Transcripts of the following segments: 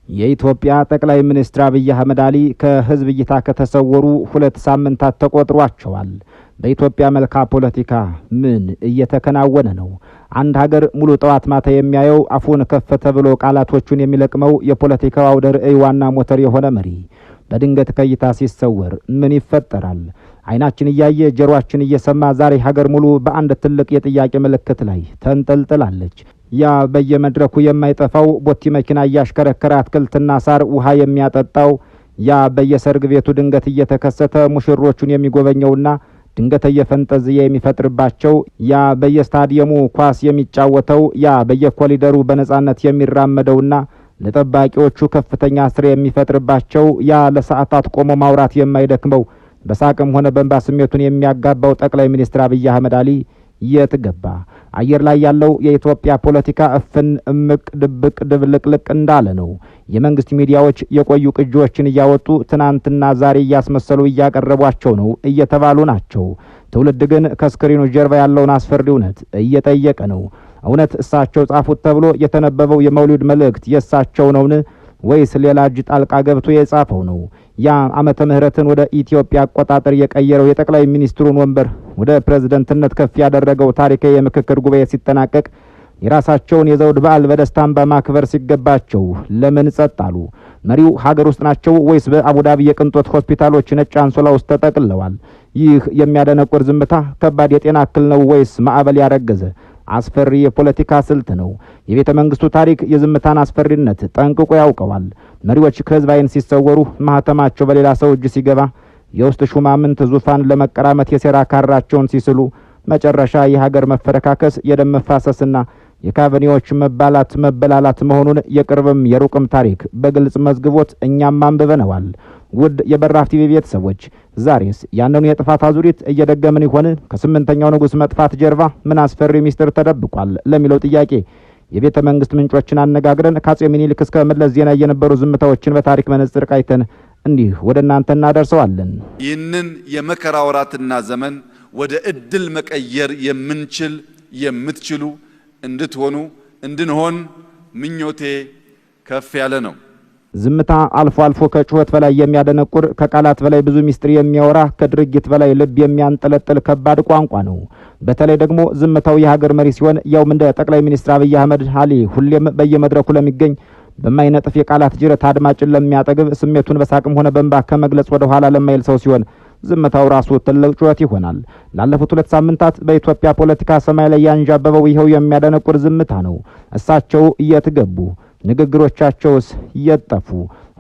የኢትዮጵያ ጠቅላይ ሚኒስትር አብይ አህመድ አሊ ከህዝብ እይታ ከተሰወሩ 2 ሳምንታት ተቆጥሯቸዋል። በኢትዮጵያ መልካ ፖለቲካ ምን እየተከናወነ ነው? አንድ ሀገር ሙሉ ጠዋት ማታ የሚያየው አፉን ከፈተ ብሎ ቃላቶቹን የሚለቅመው የፖለቲካው አውደ ርዕይ ዋና ሞተር የሆነ መሪ በድንገት ከእይታ ሲሰወር ምን ይፈጠራል? አይናችን እያየ ጆሮአችን እየሰማ ዛሬ ሀገር ሙሉ በአንድ ትልቅ የጥያቄ ምልክት ላይ ተንጠልጥላለች። ያ በየመድረኩ የማይጠፋው ቦቲ መኪና ያሽከረከረ አትክልትና ሳር ውሃ የሚያጠጣው፣ ያ በየሰርግ ቤቱ ድንገት እየተከሰተ ሙሽሮቹን የሚጎበኘውና ድንገት እየፈንጠዝየ የሚፈጥርባቸው፣ ያ በየስታዲየሙ ኳስ የሚጫወተው፣ ያ በየኮሊደሩ በነጻነት የሚራመደውና ለጠባቂዎቹ ከፍተኛ ስር የሚፈጥርባቸው፣ ያ ለሰዓታት ቆሞ ማውራት የማይደክመው በሳቅም ሆነ በእንባ ስሜቱን የሚያጋባው ጠቅላይ ሚኒስትር አብይ አህመድ አሊ የት ገባ? አየር ላይ ያለው የኢትዮጵያ ፖለቲካ እፍን እምቅ ድብቅ ድብልቅልቅ እንዳለ ነው። የመንግስት ሚዲያዎች የቆዩ ቅጂዎችን እያወጡ ትናንትና ዛሬ እያስመሰሉ እያቀረቧቸው ነው እየተባሉ ናቸው። ትውልድ ግን ከስክሪኑ ጀርባ ያለውን አስፈሪ እውነት እየጠየቀ ነው። እውነት እሳቸው ጻፉት ተብሎ የተነበበው የመውሊድ መልእክት የእሳቸው ነውን? ወይስ ሌላ እጅ ጣልቃ ገብቶ የጻፈው ነው? ያ ዓመተ ምህረትን ወደ ኢትዮጵያ አቆጣጠር የቀየረው የጠቅላይ ሚኒስትሩን ወንበር ወደ ፕሬዝዳንትነት ከፍ ያደረገው ታሪካዊ የምክክር ጉባኤ ሲጠናቀቅ የራሳቸውን የዘውድ በዓል በደስታም በማክበር ሲገባቸው ለምን ጸጥ አሉ? መሪው ሀገር ውስጥ ናቸው ወይስ በአቡዳቢ የቅንጦት ሆስፒታሎች ነጭ አንሶላ ውስጥ ተጠቅልለዋል? ይህ የሚያደነቁር ዝምታ ከባድ የጤና እክል ነው ወይስ ማዕበል ያረገዘ አስፈሪ የፖለቲካ ስልት ነው? የቤተ መንግስቱ ታሪክ የዝምታን አስፈሪነት ጠንቅቆ ያውቀዋል። መሪዎች ከህዝብ ዓይን ሲሰወሩ፣ ማህተማቸው በሌላ ሰው እጅ ሲገባ፣ የውስጥ ሹማምንት ዙፋን ለመቀራመት የሴራ ካራቸውን ሲስሉ፣ መጨረሻ የሀገር መፈረካከስ፣ የደም መፋሰስና የካቢኔዎች መበላላት መሆኑን የቅርብም የሩቅም ታሪክ በግልጽ መዝግቦት እኛም አንብበነዋል። ውድ የበራፍ ቲቪ ቤተሰቦች ዛሬስ ያንኑ የጥፋት አዙሪት እየደገምን ይሆን? ከስምንተኛው ንጉስ መጥፋት ጀርባ ምን አስፈሪ ሚስጥር ተደብቋል ለሚለው ጥያቄ የቤተ መንግስት ምንጮችን አነጋግረን ከአጼ ምኒልክ እስከ መለስ ዜና የነበሩ ዝምታዎችን በታሪክ መነጽር ቃይተን እንዲህ ወደ እናንተ እናደርሰዋለን። ይህንን የመከራ ወራትና ዘመን ወደ እድል መቀየር የምትችሉ እንድትሆኑ እንድንሆን ምኞቴ ከፍ ያለ ነው። ዝምታ አልፎ አልፎ ከጩኸት በላይ የሚያደነቁር፣ ከቃላት በላይ ብዙ ሚስጥር የሚያወራ፣ ከድርጊት በላይ ልብ የሚያንጠለጥል ከባድ ቋንቋ ነው። በተለይ ደግሞ ዝምታው የሀገር መሪ ሲሆን ያውም እንደ ጠቅላይ ሚኒስትር አብይ አህመድ አሊ ሁሌም በየመድረኩ ለሚገኝ በማይነጥፍ የቃላት ጅረት አድማጭን ለሚያጠግብ፣ ስሜቱን በሳቅም ሆነ በእንባ ከመግለጽ ወደ ኋላ ለማይል ሰው ሲሆን ዝምታው ራሱ ትልቅ ጩኸት ይሆናል። ላለፉት 2 ሳምንታት በኢትዮጵያ ፖለቲካ ሰማይ ላይ ያንዣበበው ይኸው የሚያደነቁር ዝምታ ነው። እሳቸው እየተገቡ ንግግሮቻቸውስ እየጠፉ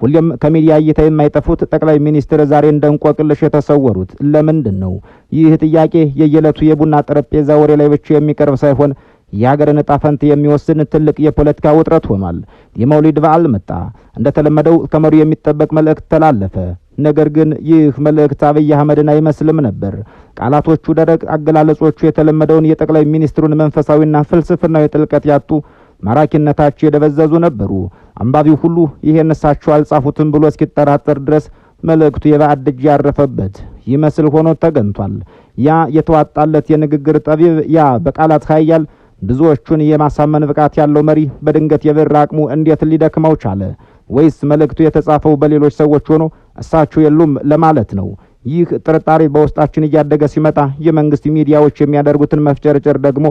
ሁሌም ከሚዲያ እይታ የማይጠፉት ጠቅላይ ሚኒስትር ዛሬ እንደ እንቆቅልሽ የተሰወሩት ለምንድን ነው? ይህ ጥያቄ የየዕለቱ የቡና ጠረጴዛ ወሬ ላይ ብቻ የሚቀርብ ሳይሆን የሀገርን ዕጣ ፈንታ የሚወስን ትልቅ የፖለቲካ ውጥረት ሆኗል። የመውሊድ በዓል መጣ። እንደተለመደው ከመሪው የሚጠበቅ መልእክት ተላለፈ። ነገር ግን ይህ መልእክት አብይ አህመድን አይመስልም ነበር። ቃላቶቹ ደረቅ፣ አገላለጾቹ የተለመደውን የጠቅላይ ሚኒስትሩን መንፈሳዊና ፍልስፍናዊ ጥልቀት ያጡ፣ ማራኪነታቸው የደበዘዙ ነበሩ። አንባቢው ሁሉ ይሄን እሳቸው አልጻፉትም ብሎ እስኪጠራጠር ድረስ መልእክቱ የባዕድ እጅ ያረፈበት ይመስል ሆኖ ተገኝቷል። ያ የተዋጣለት የንግግር ጠቢብ፣ ያ በቃላት ኃያል ብዙዎቹን የማሳመን ብቃት ያለው መሪ በድንገት የብር አቅሙ እንዴት ሊደክመው ቻለ? ወይስ መልእክቱ የተጻፈው በሌሎች ሰዎች ሆኖ እሳቸው የሉም ለማለት ነው? ይህ ጥርጣሬ በውስጣችን እያደገ ሲመጣ የመንግስት ሚዲያዎች የሚያደርጉትን መፍጨርጨር ደግሞ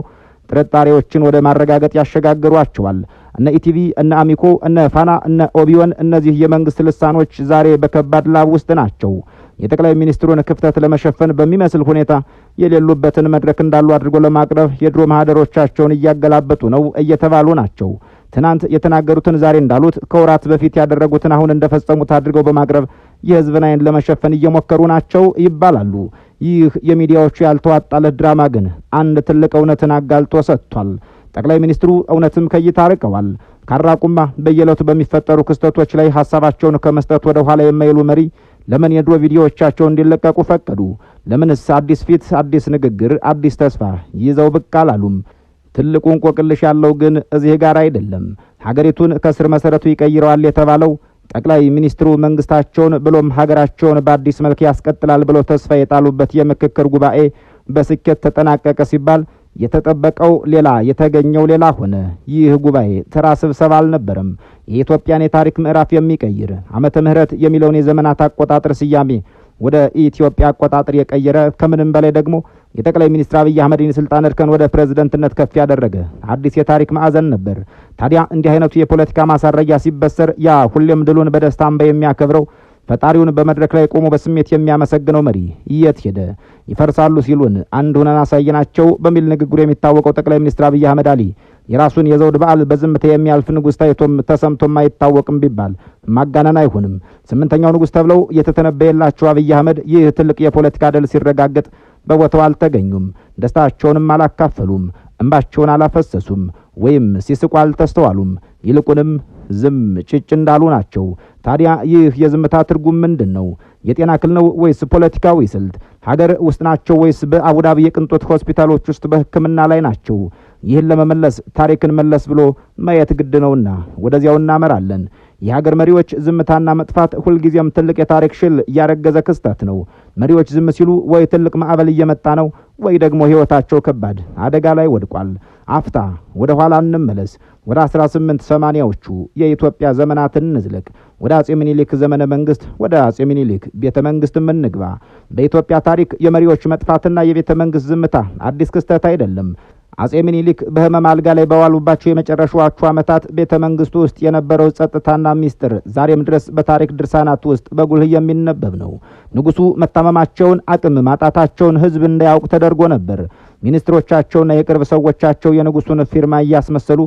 ጥርጣሬዎችን ወደ ማረጋገጥ ያሸጋግሯቸዋል። እነ ኢቲቪ፣ እነ አሚኮ፣ እነ ፋና፣ እነ ኦቢዮን እነዚህ የመንግስት ልሳኖች ዛሬ በከባድ ላብ ውስጥ ናቸው። የጠቅላይ ሚኒስትሩን ክፍተት ለመሸፈን በሚመስል ሁኔታ የሌሉበትን መድረክ እንዳሉ አድርጎ ለማቅረብ የድሮ ማህደሮቻቸውን እያገላበጡ ነው እየተባሉ ናቸው። ትናንት የተናገሩትን ዛሬ እንዳሉት፣ ከወራት በፊት ያደረጉትን አሁን እንደፈጸሙት አድርገው በማቅረብ የህዝብን ዓይን ለመሸፈን እየሞከሩ ናቸው ይባላሉ። ይህ የሚዲያዎቹ ያልተዋጣለት ድራማ ግን አንድ ትልቅ እውነትን አጋልጦ ሰጥቷል። ጠቅላይ ሚኒስትሩ እውነትም ከይታ ርቀዋል። ካራቁማ በየዕለቱ በሚፈጠሩ ክስተቶች ላይ ሐሳባቸውን ከመስጠት ወደ ኋላ የማይሉ መሪ ለምን የድሮ ቪዲዮዎቻቸው እንዲለቀቁ ፈቀዱ? ለምንስ አዲስ ፊት፣ አዲስ ንግግር፣ አዲስ ተስፋ ይዘው ብቅ አላሉም? ትልቁ እንቆቅልሽ ያለው ግን እዚህ ጋር አይደለም። ሀገሪቱን ከስር መሰረቱ ይቀይረዋል የተባለው ጠቅላይ ሚኒስትሩ መንግስታቸውን ብሎም ሀገራቸውን በአዲስ መልክ ያስቀጥላል ብለው ተስፋ የጣሉበት የምክክር ጉባኤ በስኬት ተጠናቀቀ ሲባል የተጠበቀው ሌላ የተገኘው ሌላ ሆነ። ይህ ጉባኤ ተራ ስብሰባ አልነበረም። የኢትዮጵያን የታሪክ ምዕራፍ የሚቀይር ዓመተ ምህረት የሚለውን የዘመናት አቆጣጠር ስያሜ ወደ ኢትዮጵያ አቆጣጠር የቀየረ ከምንም በላይ ደግሞ የጠቅላይ ሚኒስትር አብይ አህመድን የስልጣን እርከን ወደ ፕሬዝዳንትነት ከፍ ያደረገ አዲስ የታሪክ ማዕዘን ነበር። ታዲያ እንዲህ አይነቱ የፖለቲካ ማሳረጊያ ሲበሰር ያ ሁሌም ድሉን በደስታ እንባ የሚያከብረው ፈጣሪውን በመድረክ ላይ ቆሞ በስሜት የሚያመሰግነው መሪ የት ሄደ? ይፈርሳሉ ሲሉን አንድ ሆነን አሳየናቸው በሚል ንግግሩ የሚታወቀው ጠቅላይ ሚኒስትር አብይ አህመድ አሊ የራሱን የዘውድ በዓል በዝምታ የሚያልፍ ንጉሥ ታይቶም ተሰምቶም አይታወቅም ቢባል ማጋነን አይሆንም። ስምንተኛው ንጉሥ ተብለው የተተነበየላቸው አብይ አህመድ ይህ ትልቅ የፖለቲካ ድል ሲረጋገጥ በቦታው አልተገኙም። ደስታቸውንም አላካፈሉም። እንባቸውን አላፈሰሱም ወይም ሲስቁ አልተስተዋሉም። ይልቁንም ዝም ጭጭ እንዳሉ ናቸው። ታዲያ ይህ የዝምታ ትርጉም ምንድን ነው? የጤና እክል ነው ወይስ ፖለቲካዊ ስልት? ሀገር ውስጥ ናቸው ወይስ በአቡዳቢ የቅንጦት ሆስፒታሎች ውስጥ በሕክምና ላይ ናቸው? ይህን ለመመለስ ታሪክን መለስ ብሎ ማየት ግድ ነውና ወደዚያው እናመራለን። የሀገር መሪዎች ዝምታና መጥፋት ሁልጊዜም ትልቅ የታሪክ ሽል ያረገዘ ክስተት ነው። መሪዎች ዝም ሲሉ ወይ ትልቅ ማዕበል እየመጣ ነው ወይ ደግሞ ሕይወታቸው ከባድ አደጋ ላይ ወድቋል። አፍታ ወደ ኋላ እንመለስ። ወደ 1880ዎቹ የኢትዮጵያ ዘመናትን እንዝለቅ። ወደ አጼ ምኒልክ ዘመነ መንግስት፣ ወደ አጼ ምኒልክ ቤተ መንግስት እንግባ። በኢትዮጵያ ታሪክ የመሪዎች መጥፋትና የቤተ መንግስት ዝምታ አዲስ ክስተት አይደለም። አጼ ምኒልክ በህመም አልጋ ላይ በዋሉባቸው የመጨረሻዎቹ ዓመታት ቤተ መንግስቱ ውስጥ የነበረው ጸጥታና ሚስጥር ዛሬም ድረስ በታሪክ ድርሳናት ውስጥ በጉልህ የሚነበብ ነው። ንጉሱ መታመማቸውን፣ አቅም ማጣታቸውን ህዝብ እንዳያውቅ ተደርጎ ነበር። ሚኒስትሮቻቸውና የቅርብ ሰዎቻቸው የንጉሱን ፊርማ እያስመሰሉ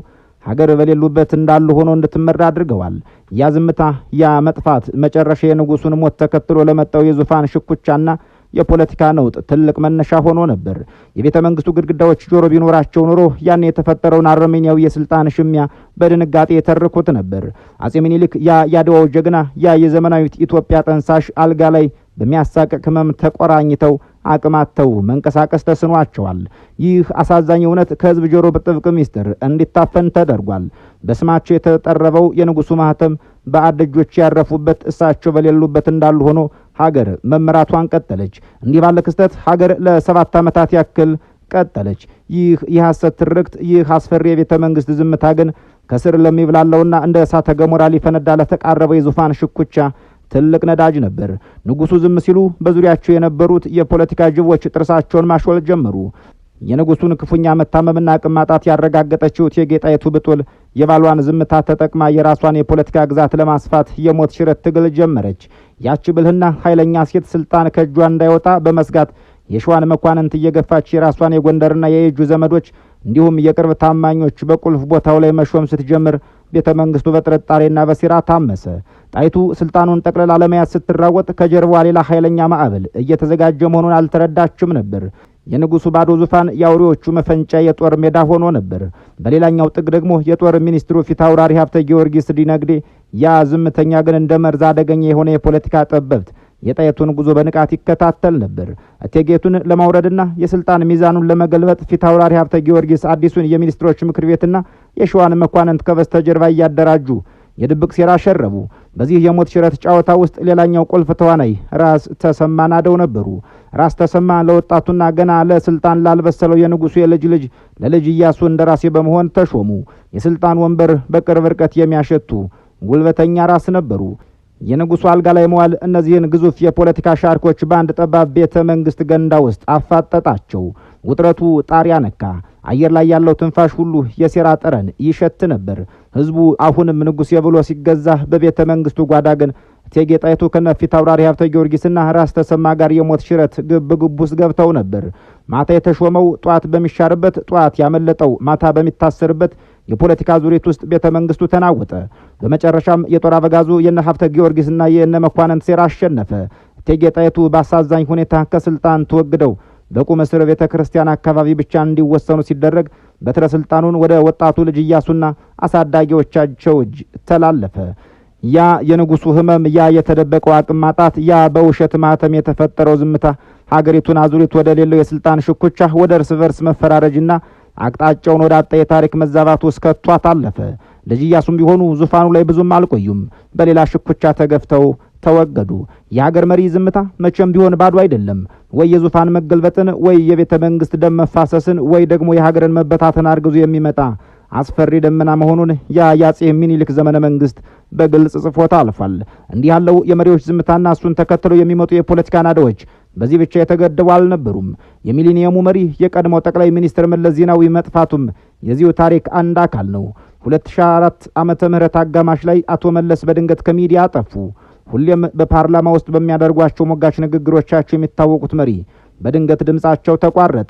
ሀገር በሌሉበት እንዳሉ ሆኖ እንድትመራ አድርገዋል። ያ ዝምታ፣ ያ መጥፋት መጨረሻ የንጉሱን ሞት ተከትሎ ለመጣው የዙፋን ሽኩቻና የፖለቲካ ነውጥ ትልቅ መነሻ ሆኖ ነበር። የቤተ መንግስቱ ግድግዳዎች ጆሮ ቢኖራቸው ኖሮ ያን የተፈጠረውን አረመኔያዊ የስልጣን ሽሚያ በድንጋጤ የተረኩት ነበር። አጼ ምኒልክ ያ ያድዋው ጀግና፣ ያ የዘመናዊት ኢትዮጵያ ጠንሳሽ አልጋ ላይ በሚያሳቅቅ ህመም ተቆራኝተው አቅማተው መንቀሳቀስ ተስኗቸዋል። ይህ አሳዛኝ እውነት ከህዝብ ጆሮ በጥብቅ ሚስጥር እንዲታፈን ተደርጓል። በስማቸው የተጠረበው የንጉሱ ማህተም በአድ እጆች ያረፉበት እሳቸው በሌሉበት እንዳሉ ሆኖ ሀገር መመራቷን ቀጠለች። እንዲህ ባለ ክስተት ሀገር ለ7 ዓመታት ያክል ቀጠለች። ይህ የሐሰት ትርክት፣ ይህ አስፈሪ የቤተ መንግስት ዝምታ ግን ከስር ለሚብላለውና እንደ እሳተ ገሞራ ሊፈነዳ ለተቃረበው የዙፋን ሽኩቻ ትልቅ ነዳጅ ነበር። ንጉሱ ዝም ሲሉ በዙሪያቸው የነበሩት የፖለቲካ ጅቦች ጥርሳቸውን ማሾል ጀመሩ። የንጉሱን ክፉኛ መታመምና አቅም ማጣት ያረጋገጠችው እቴጌ ጣይቱ ብጡል የባሏን ዝምታ ተጠቅማ የራሷን የፖለቲካ ግዛት ለማስፋት የሞት ሽረት ትግል ጀመረች። ያቺ ብልህና ኃይለኛ ሴት ስልጣን ከእጇ እንዳይወጣ በመስጋት የሸዋን መኳንንት እየገፋች የራሷን የጎንደርና የየጁ ዘመዶች እንዲሁም የቅርብ ታማኞች በቁልፍ ቦታው ላይ መሾም ስትጀምር ቤተ መንግስቱ በጥርጣሬና በሴራ ታመሰ። ጣይቱ ስልጣኑን ጠቅልላ ለመያዝ ስትራወጥ ከጀርባዋ ሌላ ኃይለኛ ማዕበል እየተዘጋጀ መሆኑን አልተረዳችም ነበር። የንጉሱ ባዶ ዙፋን የአውሬዎቹ መፈንጫ የጦር ሜዳ ሆኖ ነበር። በሌላኛው ጥግ ደግሞ የጦር ሚኒስትሩ ፊት አውራሪ ሀብተ ጊዮርጊስ ዲነግዴ፣ ያ ዝምተኛ ግን እንደ መርዝ አደገኛ የሆነ የፖለቲካ ጠበብት የጣይቱን ጉዞ በንቃት ይከታተል ነበር። እቴጌቱን ለማውረድና የስልጣን ሚዛኑን ለመገልበጥ ፊት አውራሪ ሀብተ ጊዮርጊስ አዲሱን የሚኒስትሮች ምክር ቤትና የሸዋን መኳንንት ከበስተጀርባ እያደራጁ የድብቅ ሴራ ሸረቡ። በዚህ የሞት ሽረት ጨዋታ ውስጥ ሌላኛው ቁልፍ ተዋናይ ራስ ተሰማ ናደው ነበሩ። ራስ ተሰማ ለወጣቱና ገና ለስልጣን ላልበሰለው የንጉሱ የልጅ ልጅ ለልጅ ኢያሱ እንደራሴ በመሆን ተሾሙ። የስልጣን ወንበር በቅርብ ርቀት የሚያሸቱ ጉልበተኛ ራስ ነበሩ። የንጉሱ አልጋ ላይ መዋል እነዚህን ግዙፍ የፖለቲካ ሻርኮች በአንድ ጠባብ ቤተ መንግስት ገንዳ ውስጥ አፋጠጣቸው። ውጥረቱ ጣሪያ ነካ። አየር ላይ ያለው ትንፋሽ ሁሉ የሴራ ጠረን ይሸት ነበር። ህዝቡ አሁንም ንጉሴ ብሎ ሲገዛ፣ በቤተ መንግስቱ ጓዳ ግን እቴጌ ጣይቱ ከነፊት አውራሪ ሀብተ ጊዮርጊስና ራስ ተሰማ ጋር የሞት ሽረት ግብ ውስጥ ገብተው ነበር። ማታ የተሾመው ጧት በሚሻርበት፣ ጧት ያመለጠው ማታ በሚታሰርበት የፖለቲካ ዙሪት ውስጥ ቤተ መንግስቱ ተናወጠ። በመጨረሻም የጦር አበጋዙ የነ ሀብተ ጊዮርጊስና የነ መኳንንት ሴራ አሸነፈ። እቴጌ ጣይቱ በአሳዛኝ ሁኔታ ከስልጣን ተወግደው በቁም እስር ቤተ ክርስቲያን አካባቢ ብቻ እንዲወሰኑ ሲደረግ በትረ ስልጣኑን ወደ ወጣቱ ልጅ ኢያሱና አሳዳጊዎቻቸው እጅ ተላለፈ። ያ የንጉሱ ህመም፣ ያ የተደበቀው አቅም ማጣት፣ ያ በውሸት ማተም የተፈጠረው ዝምታ ሀገሪቱን አዙሪት ወደ ሌለው የስልጣን ሽኩቻ፣ ወደ እርስ በርስ መፈራረጅና አቅጣጫውን ወደ አጣ የታሪክ መዛባት ውስጥ ከቷት አለፈ። ልጅ ኢያሱም ቢሆኑ ዙፋኑ ላይ ብዙም አልቆዩም። በሌላ ሽኩቻ ተገፍተው ተወገዱ። የሀገር መሪ ዝምታ መቼም ቢሆን ባዶ አይደለም። ወይ የዙፋን መገልበጥን፣ ወይ የቤተ መንግስት ደም መፋሰስን፣ ወይ ደግሞ የሀገርን መበታተን አርግዞ የሚመጣ አስፈሪ ደመና መሆኑን የአፄ ምኒልክ ዘመነ መንግስት በግልጽ ጽፎት አልፏል። እንዲህ ያለው የመሪዎች ዝምታና እሱን ተከትለው የሚመጡ የፖለቲካ ናዳዎች በዚህ ብቻ የተገደቡ አልነበሩም። የሚሊኒየሙ መሪ የቀድሞው ጠቅላይ ሚኒስትር መለስ ዜናዊ መጥፋቱም የዚሁ ታሪክ አንድ አካል ነው። 2004 ዓመተ ምህረት አጋማሽ ላይ አቶ መለስ በድንገት ከሚዲያ ጠፉ። ሁሌም በፓርላማ ውስጥ በሚያደርጓቸው ሞጋች ንግግሮቻቸው የሚታወቁት መሪ በድንገት ድምጻቸው ተቋረጠ።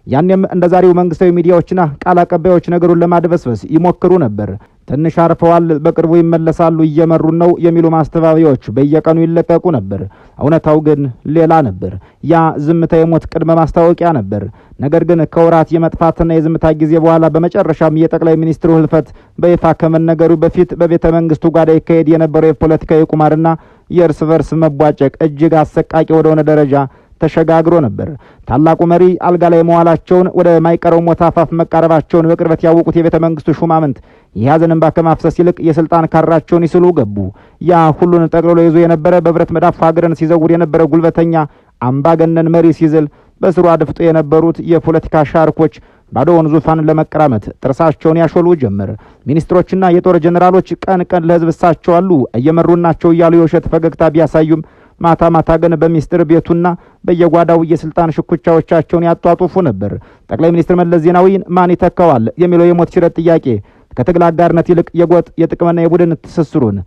ያኔም እንደ ዛሬው መንግስታዊ ሚዲያዎችና ቃል አቀባዮች ነገሩን ለማድበስበስ ይሞክሩ ነበር። ትንሽ አርፈዋል፣ በቅርቡ ይመለሳሉ፣ እየመሩን ነው የሚሉ ማስተባበያዎች በየቀኑ ይለቀቁ ነበር። እውነታው ግን ሌላ ነበር። ያ ዝምታ የሞት ቅድመ ማስታወቂያ ነበር። ነገር ግን ከወራት የመጥፋትና የዝምታ ጊዜ በኋላ በመጨረሻም የጠቅላይ ሚኒስትሩ ህልፈት በይፋ ከመነገሩ በፊት በቤተ መንግስቱ ጓዳ ይካሄድ የነበረው የፖለቲካዊ ቁማርና የእርስ በርስ መቧጨቅ እጅግ አሰቃቂ ወደሆነ ደረጃ ተሸጋግሮ ነበር። ታላቁ መሪ አልጋ ላይ መዋላቸውን፣ ወደ ማይቀረው ሞት አፋፍ መቃረባቸውን በቅርበት ያወቁት የቤተ መንግስቱ ሹማምንት የሐዘን እንባ ከማፍሰስ ይልቅ የስልጣን ካራቸውን ይስሉ ገቡ። ያ ሁሉን ጠቅልሎ ይዞ የነበረ በብረት መዳፍ ሀገርን ሲዘውር የነበረ ጉልበተኛ አምባገነን መሪ ሲዝል በስሩ አድፍጦ የነበሩት የፖለቲካ ሻርኮች ባዶውን ዙፋን ለመቀራመት ጥርሳቸውን ያሾሉ ጀመር። ሚኒስትሮችና የጦር ጀነራሎች ቀን ቀን ለህዝብ እሳቸው አሉ እየመሩን ናቸው እያሉ የውሸት ፈገግታ ቢያሳዩም ማታ ማታ ግን በሚስጥር ቤቱና በየጓዳው የስልጣን ሽኩቻዎቻቸውን ያጧጡፉ ነበር። ጠቅላይ ሚኒስትር መለስ ዜናዊን ማን ይተካዋል የሚለው የሞት ሽረት ጥያቄ ከትግል አጋርነት ይልቅ የጎጥ የጥቅምና የቡድን ትስስሩን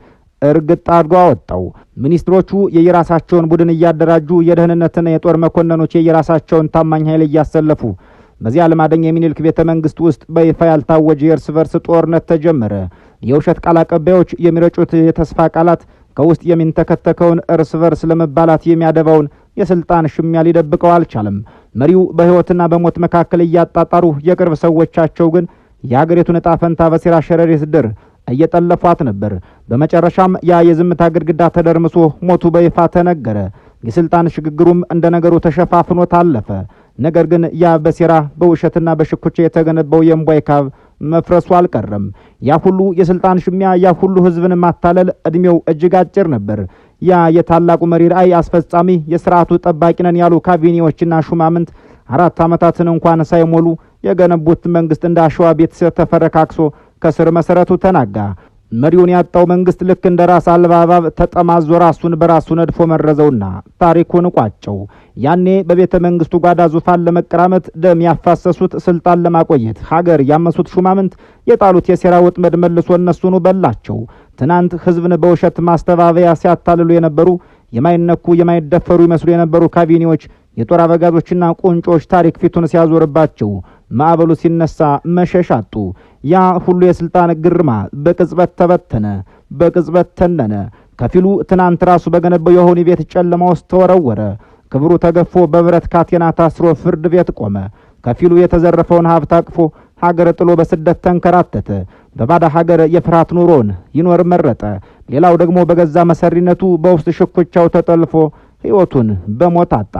እርግጥ አድርጎ አወጣው። ሚኒስትሮቹ የየራሳቸውን ቡድን እያደራጁ የደህንነትና የጦር መኮንኖች የየራሳቸውን ታማኝ ኃይል እያሰለፉ በዚያ ልማደኛ የሚኒልክ ቤተ መንግስት ውስጥ በይፋ ያልታወጀ የእርስ በርስ ጦርነት ተጀመረ። የውሸት ቃል አቀባዮች የሚረጩት የተስፋ ቃላት ከውስጥ የሚንተከተከውን እርስ በርስ ለመባላት የሚያደባውን የስልጣን ሽሚያ ሊደብቀው አልቻለም። መሪው በህይወትና በሞት መካከል እያጣጣሩ፣ የቅርብ ሰዎቻቸው ግን የአገሪቱን ዕጣ ፈንታ በሴራ ሸረሪት ድር እየጠለፏት ነበር። በመጨረሻም ያ የዝምታ ግድግዳ ተደርምሶ ሞቱ በይፋ ተነገረ። የስልጣን ሽግግሩም እንደ ነገሩ ተሸፋፍኖ ታለፈ። ነገር ግን ያ በሴራ በውሸትና በሽኩቻ የተገነባው የእምቧይ ካብ መፍረሱ አልቀረም። ያ ሁሉ የስልጣን ሽሚያ፣ ያ ሁሉ ህዝብን ማታለል እድሜው እጅግ አጭር ነበር። ያ የታላቁ መሪ ራዕይ አስፈጻሚ የስርዓቱ ጠባቂ ነን ያሉ ካቢኔዎችና ሹማምንት 4 ዓመታትን እንኳን ሳይሞሉ የገነቡት መንግስት እንደ አሸዋ ቤት ተፈረካክሶ ከስር መሰረቱ ተናጋ። መሪውን ያጣው መንግስት ልክ እንደ ራስ አልባ እባብ ተጠማዞ ራሱን በራሱ ነድፎ መረዘውና ታሪኩን ቋጨው። ያኔ በቤተ መንግስቱ ጓዳ ዙፋን ለመቀራመት ደም ያፋሰሱት፣ ስልጣን ለማቆየት ሀገር ያመሱት ሹማምንት የጣሉት የሴራ ወጥመድ መልሶ እነሱኑ በላቸው። ትናንት ህዝብን በውሸት ማስተባበያ ሲያታልሉ የነበሩ የማይነኩ የማይደፈሩ ይመስሉ የነበሩ ካቢኔዎች፣ የጦር አበጋዞችና ቁንጮች ታሪክ ፊቱን ሲያዞርባቸው ማዕበሉ ሲነሳ መሸሽ አጡ። ያ ሁሉ የስልጣን ግርማ በቅጽበት ተበተነ፣ በቅጽበት ተነነ። ከፊሉ ትናንት ራሱ በገነባው የሆኒ ቤት ጨለማ ውስጥ ተወረወረ። ክብሩ ተገፎ በብረት ካቴና ታስሮ ፍርድ ቤት ቆመ። ከፊሉ የተዘረፈውን ሀብት አቅፎ ሀገር ጥሎ በስደት ተንከራተተ። በባዳ ሀገር የፍርሃት ኑሮን ይኖር መረጠ። ሌላው ደግሞ በገዛ መሰሪነቱ በውስጥ ሽኩቻው ተጠልፎ ሕይወቱን በሞት አጣ።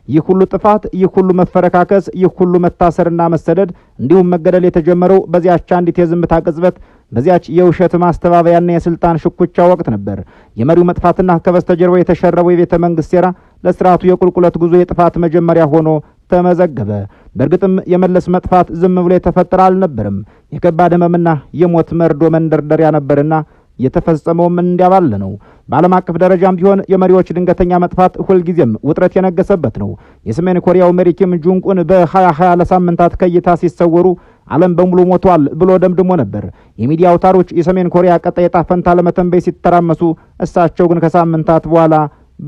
ይህ ሁሉ ጥፋት፣ ይህ ሁሉ መፈረካከስ፣ ይህ ሁሉ መታሰርና መሰደድ እንዲሁም መገደል የተጀመረው በዚያች አንዲት የዝምታ ቅጽበት፣ በዚያች የውሸት ማስተባበያና የስልጣን ሽኩቻ ወቅት ነበር። የመሪው መጥፋትና ከበስተጀርባው የተሸረበው የቤተ መንግስት ሴራ ለስርዓቱ የቁልቁለት ጉዞ የጥፋት መጀመሪያ ሆኖ ተመዘገበ። በእርግጥም የመለስ መጥፋት ዝም ብሎ የተፈጠረ አልነበርም። የከባድ ህመምና የሞት መርዶ መንደርደሪያ ነበርና የተፈጸመውም እንዲያባለ ነው። በዓለም አቀፍ ደረጃም ቢሆን የመሪዎች ድንገተኛ መጥፋት ሁልጊዜም ውጥረት የነገሰበት ነው። የሰሜን ኮሪያው መሪ ኪም ጆንግ ኡን በ2020 ለሳምንታት ከእይታ ሲሰወሩ ዓለም በሙሉ ሞቷል ብሎ ደምድሞ ነበር። የሚዲያ አውታሮች የሰሜን ኮሪያ ቀጣይ ዕጣ ፈንታ ለመተንበይ ሲተራመሱ፣ እሳቸው ግን ከሳምንታት በኋላ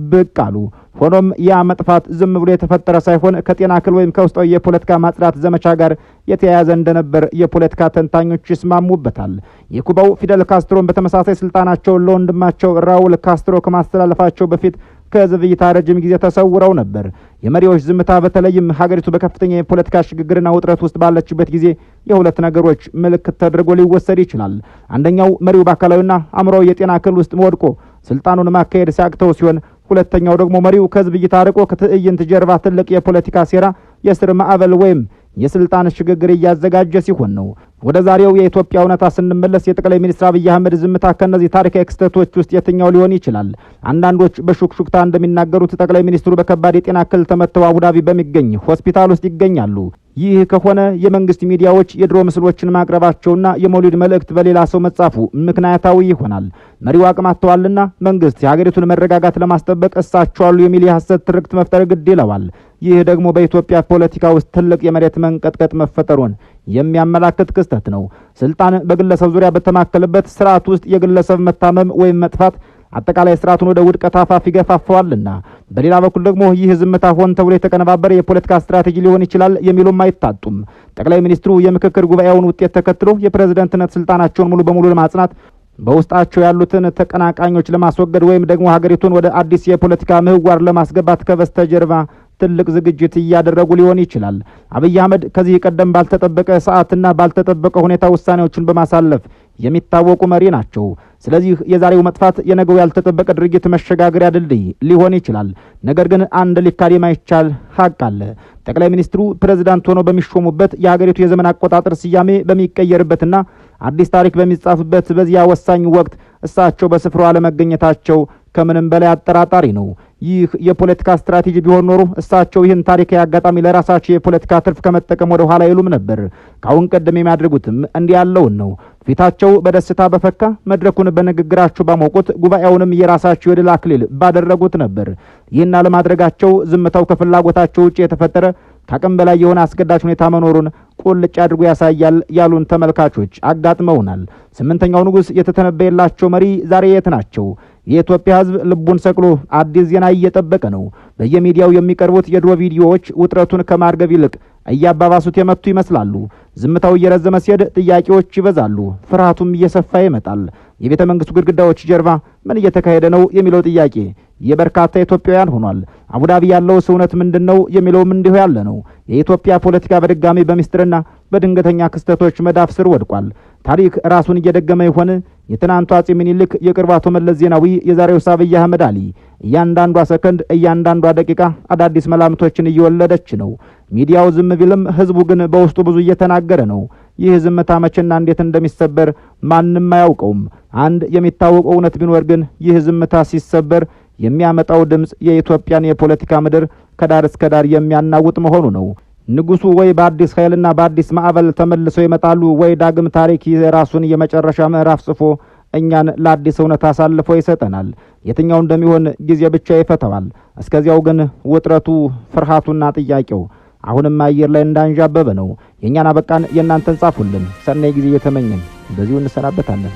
ብቅ አሉ። ሆኖም ያ መጥፋት ዝም ብሎ የተፈጠረ ሳይሆን ከጤና እክል ወይም ከውስጣዊ የፖለቲካ ማጽዳት ዘመቻ ጋር የተያያዘ እንደነበር የፖለቲካ ተንታኞች ይስማሙበታል። የኩባው ፊደል ካስትሮን በተመሳሳይ ስልጣናቸውን ለወንድማቸው ራውል ካስትሮ ከማስተላለፋቸው በፊት ከህዝብ እይታ ረጅም ጊዜ ተሰውረው ነበር። የመሪዎች ዝምታ በተለይም ሀገሪቱ በከፍተኛ የፖለቲካ ሽግግርና ውጥረት ውስጥ ባለችበት ጊዜ የሁለት ነገሮች ምልክት ተደርጎ ሊወሰድ ይችላል። አንደኛው መሪው በአካላዊና አእምሮአዊ የጤና እክል ውስጥ ወድቆ ስልጣኑን ማካሄድ ሲያቅተው ሲሆን፣ ሁለተኛው ደግሞ መሪው ከህዝብ እይታ ርቆ ከትዕይንት ጀርባ ትልቅ የፖለቲካ ሴራ፣ የስር ማዕበል ወይም የስልጣን ሽግግር እያዘጋጀ ሲሆን ነው። ወደ ዛሬው የኢትዮጵያ እውነታ ስንመለስ የጠቅላይ ሚኒስትር አብይ አህመድ ዝምታ ከነዚህ ታሪካዊ ክስተቶች ውስጥ የትኛው ሊሆን ይችላል? አንዳንዶች በሹክሹክታ እንደሚናገሩት ጠቅላይ ሚኒስትሩ በከባድ የጤና እክል ተመተው አቡዳቢ በሚገኝ ሆስፒታል ውስጥ ይገኛሉ። ይህ ከሆነ የመንግስት ሚዲያዎች የድሮ ምስሎችን ማቅረባቸውና የመውሊድ መልእክት በሌላ ሰው መጻፉ ምክንያታዊ ይሆናል። መሪው አቅም አጥተዋልና መንግስት የሀገሪቱን መረጋጋት ለማስጠበቅ እሳቸው አሉ የሚል የሐሰት ትርክት መፍጠር ግድ ይለዋል። ይህ ደግሞ በኢትዮጵያ ፖለቲካ ውስጥ ትልቅ የመሬት መንቀጥቀጥ መፈጠሩን የሚያመላክት ክስተት ነው። ስልጣን በግለሰብ ዙሪያ በተማከለበት ስርዓት ውስጥ የግለሰብ መታመም ወይም መጥፋት አጠቃላይ ስርዓቱን ወደ ውድቀት አፋፍ ይገፋፈዋልና፣ በሌላ በኩል ደግሞ ይህ ዝምታ ሆን ተብሎ የተቀነባበረ የፖለቲካ ስትራቴጂ ሊሆን ይችላል የሚሉም አይታጡም። ጠቅላይ ሚኒስትሩ የምክክር ጉባኤውን ውጤት ተከትሎ የፕሬዝዳንትነት ስልጣናቸውን ሙሉ በሙሉ ለማጽናት በውስጣቸው ያሉትን ተቀናቃኞች ለማስወገድ ወይም ደግሞ ሀገሪቱን ወደ አዲስ የፖለቲካ ምህዋር ለማስገባት ከበስተጀርባ ትልቅ ዝግጅት እያደረጉ ሊሆን ይችላል። አብይ አህመድ ከዚህ ቀደም ባልተጠበቀ ሰዓትና ባልተጠበቀ ሁኔታ ውሳኔዎችን በማሳለፍ የሚታወቁ መሪ ናቸው። ስለዚህ የዛሬው መጥፋት የነገው ያልተጠበቀ ድርጊት መሸጋገሪያ ድልድይ ሊሆን ይችላል። ነገር ግን አንድ ሊካድ የማይቻል ሀቅ አለ። ጠቅላይ ሚኒስትሩ ፕሬዝዳንት ሆነው በሚሾሙበት የሀገሪቱ የዘመን አቆጣጠር ስያሜ በሚቀየርበትና አዲስ ታሪክ በሚጻፍበት በዚያ ወሳኝ ወቅት እሳቸው በስፍራው አለመገኘታቸው ከምንም በላይ አጠራጣሪ ነው። ይህ የፖለቲካ ስትራቴጂ ቢሆን ኖሮ እሳቸው ይህን ታሪካዊ አጋጣሚ ለራሳቸው የፖለቲካ ትርፍ ከመጠቀም ወደ ኋላ አይሉም ነበር። ካሁን ቀደም የሚያደርጉትም እንዲህ ያለውን ነው። ፊታቸው በደስታ በፈካ መድረኩን በንግግራቸው ባሞቁት ጉባኤውንም የራሳቸው የድል አክሊል ባደረጉት ነበር። ይህን አለማድረጋቸው ዝምታው ከፍላጎታቸው ውጭ የተፈጠረ ከአቅም በላይ የሆነ አስገዳጅ ሁኔታ መኖሩን ቁልጭ አድርጎ ያሳያል ያሉን ተመልካቾች አጋጥመውናል። ስምንተኛው ንጉሥ የተተነበየላቸው መሪ ዛሬ የት ናቸው? የኢትዮጵያ ሕዝብ ልቡን ሰቅሎ አዲስ ዜና እየጠበቀ ነው። በየሚዲያው የሚቀርቡት የድሮ ቪዲዮዎች ውጥረቱን ከማርገብ ይልቅ እያባባሱት የመጡ ይመስላሉ። ዝምታው እየረዘመ ሲሄድ ጥያቄዎች ይበዛሉ፣ ፍርሃቱም እየሰፋ ይመጣል። የቤተ መንግስቱ ግድግዳዎች ጀርባ ምን እየተካሄደ ነው የሚለው ጥያቄ የበርካታ ኢትዮጵያውያን ሆኗል። አቡዳቢ ያለው እውነት ምንድነው የሚለውም እንዲሁ ያለ ነው። የኢትዮጵያ ፖለቲካ በድጋሚ በሚስጥርና በድንገተኛ ክስተቶች መዳፍ ስር ወድቋል። ታሪክ ራሱን እየደገመ ይሆን? የትናንቱ አጼ ምኒልክ፣ የቅርቡ አቶ መለስ ዜናዊ፣ የዛሬው አብይ አህመድ አሊ። እያንዳንዷ ሰከንድ፣ እያንዳንዷ ደቂቃ አዳዲስ መላምቶችን እየወለደች ነው። ሚዲያው ዝም ቢልም ህዝቡ ግን በውስጡ ብዙ እየተናገረ ነው። ይህ ዝምታ መቼና እንዴት እንደሚሰበር ማንም አያውቀውም። አንድ የሚታወቀው እውነት ቢኖር ግን ይህ ዝምታ ሲሰበር የሚያመጣው ድምጽ የኢትዮጵያን የፖለቲካ ምድር ከዳር እስከ ዳር የሚያናውጥ መሆኑ ነው። ንጉሱ ወይ በአዲስ ኃይልና በአዲስ ማዕበል ተመልሰው ይመጣሉ፣ ወይ ዳግም ታሪክ የራሱን የመጨረሻ ምዕራፍ ጽፎ እኛን ለአዲስ እውነት አሳልፎ ይሰጠናል። የትኛው እንደሚሆን ጊዜ ብቻ ይፈተዋል። እስከዚያው ግን ውጥረቱ፣ ፍርሃቱና ጥያቄው አሁንም አየር ላይ እንዳንዣበበ ነው። የእኛን አበቃን። የእናንተን ጻፉልን። ሰናይ ጊዜ እየተመኘን በዚሁ እንሰናበታለን።